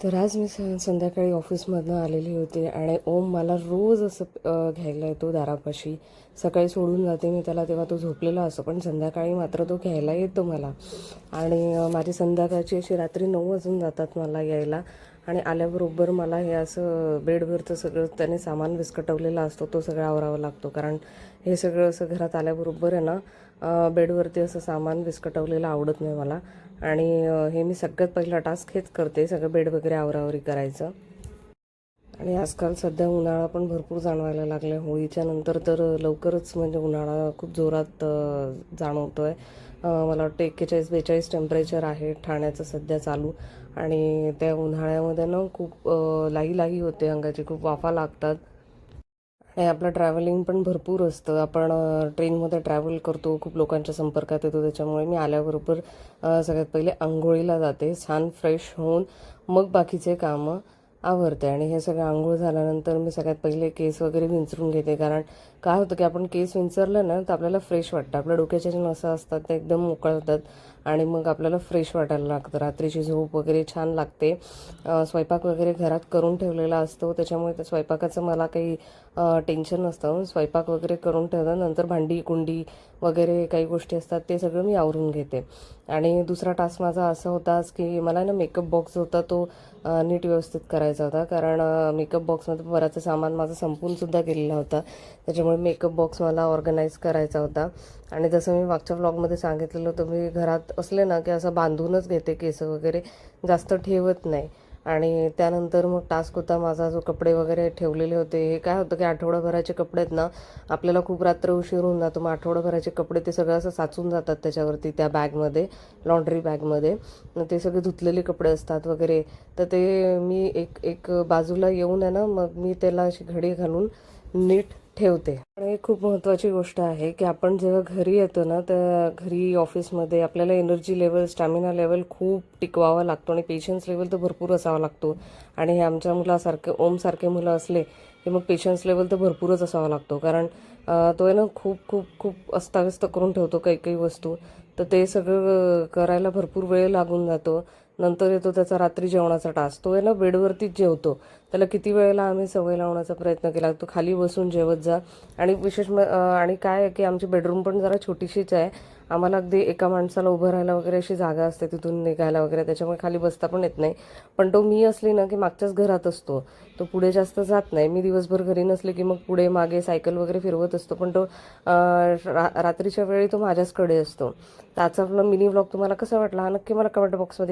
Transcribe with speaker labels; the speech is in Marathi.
Speaker 1: तर आज मी संध्याकाळी ऑफिसमधनं आलेली होते आणि ओम मला रोज असं घ्यायला येतो दारापाशी. सकाळी सोडून जाते मी त्याला, तेव्हा तो झोपलेला असतो, पण संध्याकाळी मात्र तो घ्यायला येतो मला. आणि माझी संध्याकाळची अशी रात्री 9 वाजून जातात मला यायला. आणि आल्याबरोबर मला हे असं बेडवरचं सगळं त्याने सामान विस्कटवलेला असतो तो सगळं आवरावं लागतो. कारण हे सगळं असं घरात आल्याबरोबर आहे ना, बेडवरती असं सामान विस्कटवलेलं आवडत नाही मला. आणि हे मी सगळ्यात पहिला टास्क हेच करते, सगळं बेड वगैरे आवरावरी करायचं. आणि आजकाल सध्या उन्हाळा पण भरपूर जाणवायला लागला. होळीच्या नंतर तर लवकरच म्हणजे उन्हाळा खूप जोरात जाणवतो आहे. मला वाटतं 41-42 टेम्परेचर आहे ठाण्याचं सध्या चालू. आणि त्या उन्हाळ्यामध्ये ना खूप लाही होते अंगाची, खूप वाफा लागतात. आणि आपलं ट्रॅव्हलिंग पण भरपूर असतं. आपण ट्रेनमध्ये ट्रॅव्हल करतो, खूप लोकांच्या संपर्कात येतो. त्याच्यामुळे मी आल्याबरोबर सगळ्यात पहिले अंघोळीला जाते, छान फ्रेश होऊन मग बाकीचे कामं आवरते. आणि हे सगळं अंघोळ झाल्यानंतर मी सगळ्यात पहिले केस वगैरे विंचरून घेते. कारण काय होतं की आपण केस विंचरलं ना तर आपल्याला फ्रेश वाटतं, आपल्या डोक्याच्या जे नसा असतात ते एकदम मोकळं होतात आणि मग आपल्याला फ्रेश वाटायला लागतं. रात्रीची झोप वगैरे छान लागते. स्वयंपाक वगैरे घरात करून ठेवलेला असतो, त्याच्यामुळे त्या स्वयंपाकाचं मला काही टेन्शन नसतं. स्वयंपाक वगैरे करून ठेवलं, नंतर भांडी कुंडी वगैरे काही गोष्टी असतात ते सगळं मी आवरून घेते. आणि दुसरा टास्क माझा असा होता की मला ना मेकअप बॉक्स होता तो नीट व्यवस्थित करायचा होता. कारण मेकअप बॉक्समध्ये बराचसा सामान माझं संपूनसुद्धा गेलेला होता, त्याच्यामुळे मेकअप बॉक्स मला ऑर्गनाईज करायचा होता. आणि जसं मी मागच्या व्लॉगमध्ये सांगितलेलं होतं, मी घरात असले ना की असं बांधूनच घेते केस वगैरे, जास्त ठेवत नाही. आणि त्यानंतर मग टास्क होता माझा जो कपडे वगैरे ठेवलेले होते. हे काय होतं की आठवडाभराचे कपडे आहेत ना, आपल्याला खूप रात्र उशीर होऊन जातो, मग आठवडाभराचे कपडे ते सगळं असं साचून जातात त्याच्यावरती, त्या बॅगमध्ये, लॉन्ड्री बॅगमध्ये. ते सगळे धुतलेले कपडे असतात वगैरे. तर ते मी एक एक बाजूला येऊन आहे ना, मग मी त्याला अशी घडी घालून नीट ठेवते. आणि एक खूप महत्त्वाची गोष्ट आहे की आपण जेव्हा घरी येतो ना, तर घरी ऑफिसमध्ये आपल्याला एनर्जी लेवल, स्टॅमिना लेवल खूप टिकवावा लागतो आणि पेशन्स लेवल तर भरपूर असावा लागतो. आणि हे आमच्या मुलासारखे, ओमसारखे मुलं असले की मग पेशन्स लेवल तर भरपूरच असावा लागतो. कारण तो आहे ना खूप खूप खूप अस्ताव्यस्त करून ठेवतो काही काही वस्तू. तर ते सगळं करायला भरपूर वेळ लागून जातो. नंतर येतो त्याचा रात्री जेवणाचा टास्क. तो आहे ना बेडवरतीच जेवतो. त्याला किती वेळेला आम्ही सवय लावण्याचा प्रयत्न केला, तो खाली बसून जेवत जा. आणि विशेष आणि काय आहे की आमची बेडरूम पण जरा छोटीशीच आहे. आम्हाला अगदी एका माणसाला उभं राहायला वगैरे अशी जागा असते तिथून निघायला वगैरे, त्याच्यामुळे खाली बसता पण येत नाही. पण तो मी असली ना की मागच्याच घरात असतो, तो पुढे जास्त जात नाही. मी दिवसभर घरी नसले की मग पुढे मागे सायकल वगैरे फिरवत असतो, पण तो रात्रीच्या वेळी तो माझ्याचकडे असतो. तर आजचा आपला मिनी व्लॉग तुम्हाला कसा वाटला हा नक्की मला कमेंट बॉक्समध्ये